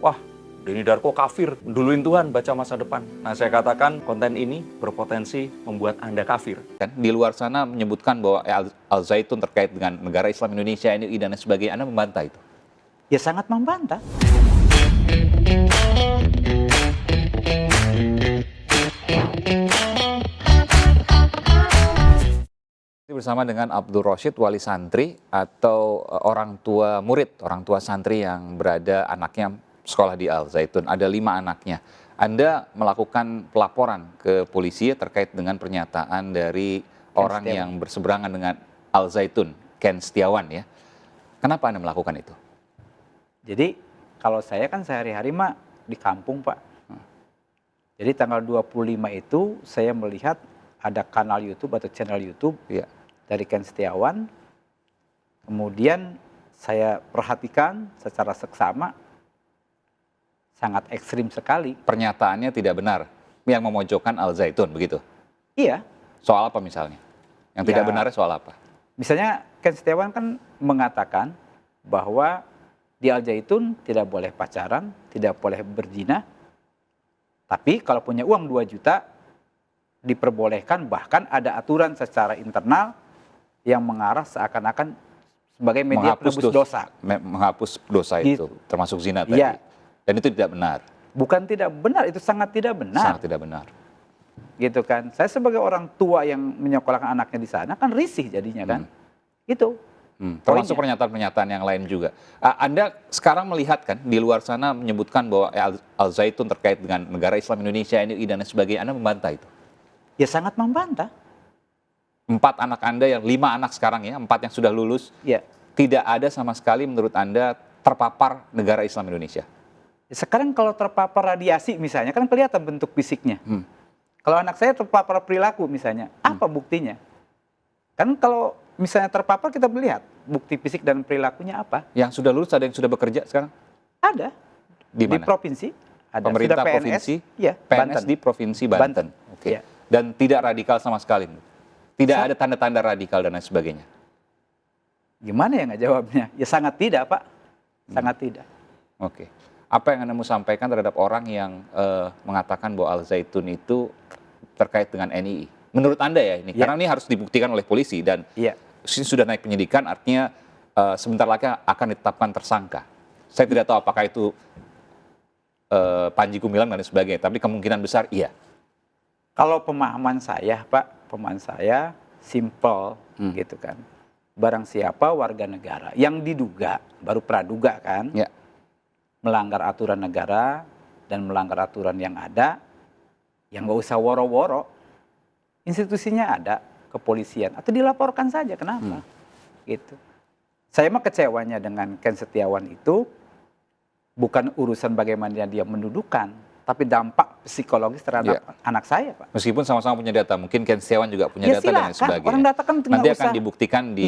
wah Denny Darko kafir, duluin Tuhan, baca masa depan. Nah saya katakan konten ini berpotensi membuat Anda kafir. Kan di luar sana menyebutkan bahwa Al-Zaitun terkait dengan negara Islam Indonesia, NUI dan lain sebagainya, Anda membantah itu? Ya sangat membantah. Bersama dengan Abdul Roshid, wali santri atau orang tua murid, orang tua santri yang berada anaknya sekolah di Al-Zaitun. Ada 5 anaknya. Anda melakukan pelaporan ke polisi terkait dengan pernyataan dari orang yang berseberangan dengan Al-Zaitun, Ken Setiawan ya. Kenapa Anda melakukan itu? Jadi kalau saya kan sehari-hari mah di kampung Pak. Jadi tanggal 25 itu saya melihat ada kanal YouTube atau channel YouTube Ya. dari Ken Setiawan. Kemudian saya perhatikan secara seksama, sangat ekstrim sekali. Pernyataannya tidak benar, yang memojokkan Al-Zaitun, begitu? Iya. Soal apa misalnya? Yang tidak benarnya soal apa? Misalnya Ken Setiawan kan mengatakan bahwa di Al-Zaitun tidak boleh pacaran, tidak boleh berzina. Tapi kalau punya uang 2 juta diperbolehkan, bahkan ada aturan secara internal yang mengarah seakan-akan sebagai media penebus dosa. Menghapus dosa Gitu. itu, termasuk zina tadi. Iya. Dan itu tidak benar. Bukan tidak benar, itu sangat tidak benar. Sangat tidak benar. Gitu kan. Saya sebagai orang tua yang menyekolahkan anaknya di sana kan risih jadinya kan. Gitu. Termasuk pernyataan-pernyataan yang lain juga. Anda sekarang melihat kan di luar sana menyebutkan bahwa Al-Zaitun terkait dengan negara Islam Indonesia, NUI dan lain sebagainya. Anda membantah itu? Ya sangat membantah. 4 anak Anda, yang 5 anak sekarang ya, 4 yang sudah lulus, Ya. tidak ada sama sekali menurut Anda terpapar negara Islam Indonesia? Sekarang kalau terpapar radiasi misalnya kan kelihatan bentuk fisiknya. Kalau anak saya terpapar perilaku misalnya, apa buktinya? Kan kalau misalnya terpapar kita melihat bukti fisik dan perilakunya apa? Yang sudah lulus ada yang sudah bekerja sekarang? Ada. Di mana? Di provinsi. Ada. Pemerintah Sudah PNS, provinsi? Ya, PNS Banten. di Provinsi Banten. Oke. Ya. Dan tidak radikal sama sekali? Tidak ada tanda-tanda radikal dan lain sebagainya? Gimana ya nggak jawabnya? Ya sangat tidak Pak. Sangat tidak. Oke. Apa yang Anda mau sampaikan terhadap orang yang mengatakan bahwa Al-Zaitun itu terkait dengan NII? Menurut Anda ya ini, karena ini harus dibuktikan oleh polisi dan sudah naik penyidikan, artinya sebentar lagi akan ditetapkan tersangka. Saya tidak tahu apakah itu Panji Gumilang dan sebagainya, tapi kemungkinan besar iya. Kalau pemahaman saya Pak, pemahaman saya simple gitu kan. Barang siapa warga negara yang diduga, baru praduga kan, melanggar aturan negara dan melanggar aturan yang ada, yang nggak usah woro-woro, institusinya ada, kepolisian, atau dilaporkan saja, kenapa? Gitu. Saya mah kecewanya dengan Ken Setiawan itu bukan urusan bagaimana dia mendudukan, tapi dampak psikologis terhadap anak saya, Pak. Meskipun sama-sama punya data, mungkin Ken Setiawan juga punya data dan lain sebagainya. Orang data kan nanti akan dibuktikan di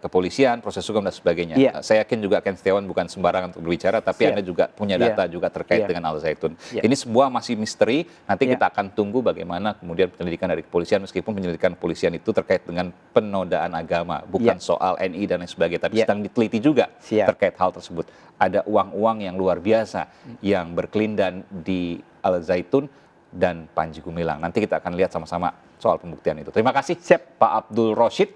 kepolisian, proses hukum dan sebagainya. Saya yakin juga Ken Setiawan bukan sembarangan untuk berbicara, tapi Anda juga punya data juga terkait dengan Al-Zaitun. Ini sebuah masih misteri, nanti kita akan tunggu bagaimana kemudian penyelidikan dari kepolisian, meskipun penyelidikan kepolisian itu terkait dengan penodaan agama, bukan soal NI dan lain sebagainya, tapi sedang diteliti juga terkait hal tersebut. Ada uang-uang yang luar biasa yang berkelindan di Al-Zaitun dan Panji Gumilang. Nanti kita akan lihat sama-sama soal pembuktian itu. Terima kasih Pak Abdul Roshid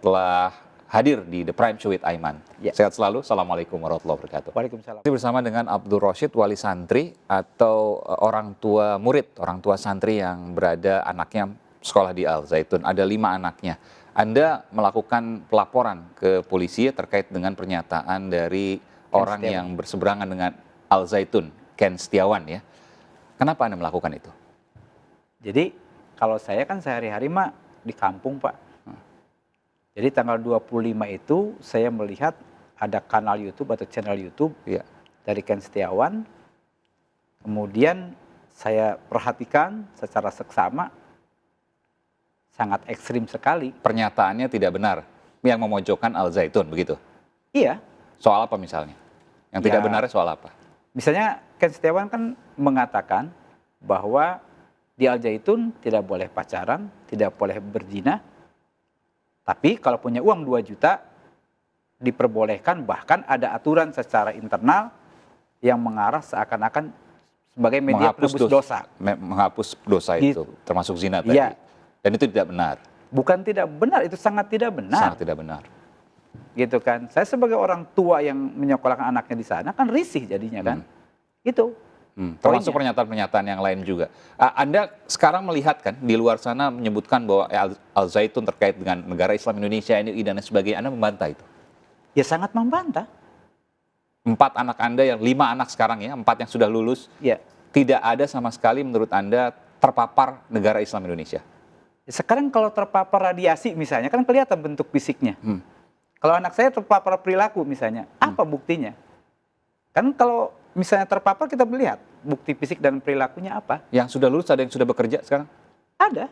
telah hadir di The Prime Show with Aiman. Sehat selalu. Assalamualaikum warahmatullahi wabarakatuh. Waalaikumsalam. Bersama dengan Abdul Roshid, wali santri atau orang tua murid, orang tua santri yang berada anaknya sekolah di Al-Zaitun. Ada 5 anaknya. Anda melakukan pelaporan ke polisi terkait dengan pernyataan dari orang yang berseberangan dengan Al-Zaitun, Ken Setiawan ya. Kenapa Anda melakukan itu? Jadi kalau saya kan sehari-hari mah di kampung Pak. Jadi tanggal 25 itu saya melihat ada kanal YouTube atau channel YouTube dari Ken Setiawan. Kemudian saya perhatikan secara seksama, sangat ekstrim sekali. Pernyataannya tidak benar, yang memojokkan Al-Zaitun, begitu? Iya. Soal apa misalnya? Yang tidak benarnya soal apa? Misalnya Ken Setiawan kan mengatakan bahwa di Al-Zaitun tidak boleh pacaran, tidak boleh berzina. Tapi kalau punya uang 2 juta diperbolehkan, bahkan ada aturan secara internal yang mengarah seakan-akan sebagai media penebus dosa. Menghapus dosa itu, termasuk zina tadi. Ya. Dan itu tidak benar. Bukan tidak benar, itu sangat tidak benar. Sangat tidak benar. Gitu kan. Saya sebagai orang tua yang menyekolahkan anaknya di sana kan risih jadinya kan. Itu. Termasuk pernyataan-pernyataan yang lain juga. Anda sekarang melihat kan di luar sana menyebutkan bahwa Al Zaitun terkait dengan negara Islam Indonesia, NUI dan sebagainya. Anda membantah itu? Ya sangat membantah. 4 anak Anda, 5 anak sekarang ya, 4 yang sudah lulus, ya. Tidak ada sama sekali menurut Anda terpapar negara Islam Indonesia? Sekarang kalau terpapar radiasi misalnya, kan kelihatan bentuk fisiknya. Kalau anak saya terpapar perilaku misalnya, apa buktinya? Kan kalau misalnya terpapar kita melihat bukti fisik dan perilakunya apa. Yang sudah lulus ada yang sudah bekerja sekarang? Ada.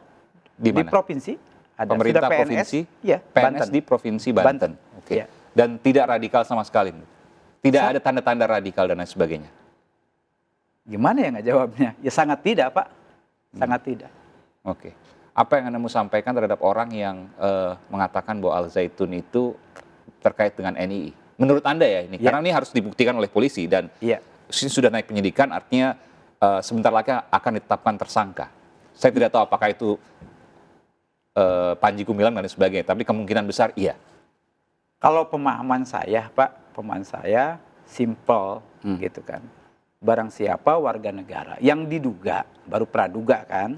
Di mana? Di provinsi. Ada. Pemerintah sudah PNS, provinsi? Ya, PNS Banten. di Provinsi Banten. Oke. Ya. Dan tidak radikal sama sekali? Tidak ada tanda-tanda radikal dan lain sebagainya? Gimana ya nggak jawabnya? Ya sangat tidak, Pak. Sangat tidak. Oke. Apa yang Anda mau sampaikan terhadap orang yang mengatakan bahwa Al Zaitun itu terkait dengan NII? Menurut Anda ya ini, karena ini harus dibuktikan oleh polisi dan sudah naik penyidikan, artinya sebentar lagi akan ditetapkan tersangka. Saya tidak tahu apakah itu Panji Gumilang dan sebagainya, tapi kemungkinan besar iya. Kalau pemahaman saya, Pak, pemahaman saya simple gitu kan. Barang siapa warga negara yang diduga, baru praduga kan,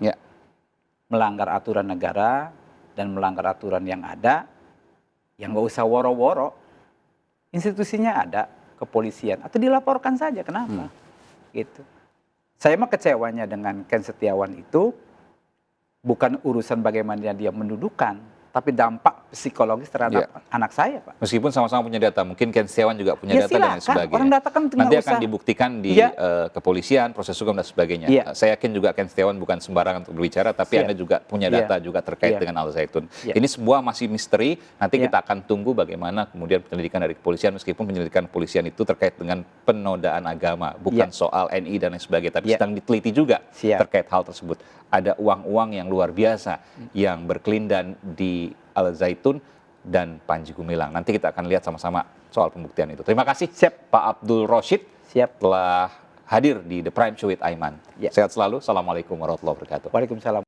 melanggar aturan negara dan melanggar aturan yang ada, yang nggak usah woro-woro, institusinya ada, kepolisian, atau dilaporkan saja, kenapa? Gitu. Saya mah kecewanya dengan Ken Setiawan itu bukan urusan bagaimana dia mendudukan, tapi dampak psikologis terhadap anak saya, Pak. Meskipun sama-sama punya data, mungkin Ken Setiawan juga punya data dan sebagainya. Orang data kan nanti akan dibuktikan di kepolisian, proses hukum dan sebagainya. Saya yakin juga Ken Setiawan bukan sembarangan untuk berbicara, tapi Anda juga punya data juga terkait dengan Al Zaitun. Ini sebuah masih misteri, nanti kita akan tunggu bagaimana kemudian penyelidikan dari kepolisian, meskipun penyelidikan kepolisian itu terkait dengan penodaan agama, bukan soal NI dan lain sebagainya, tapi sedang diteliti juga terkait hal tersebut. Ada uang-uang yang luar biasa yang berkelindan di Al Zaitun dan Panji Gumilang. Nanti kita akan lihat sama-sama soal pembuktian itu. Terima kasih Pak Abdul Roshid telah hadir di The Prime Show with Aiman. Sehat selalu. Assalamualaikum warahmatullahi wabarakatuh. Waalaikumsalam.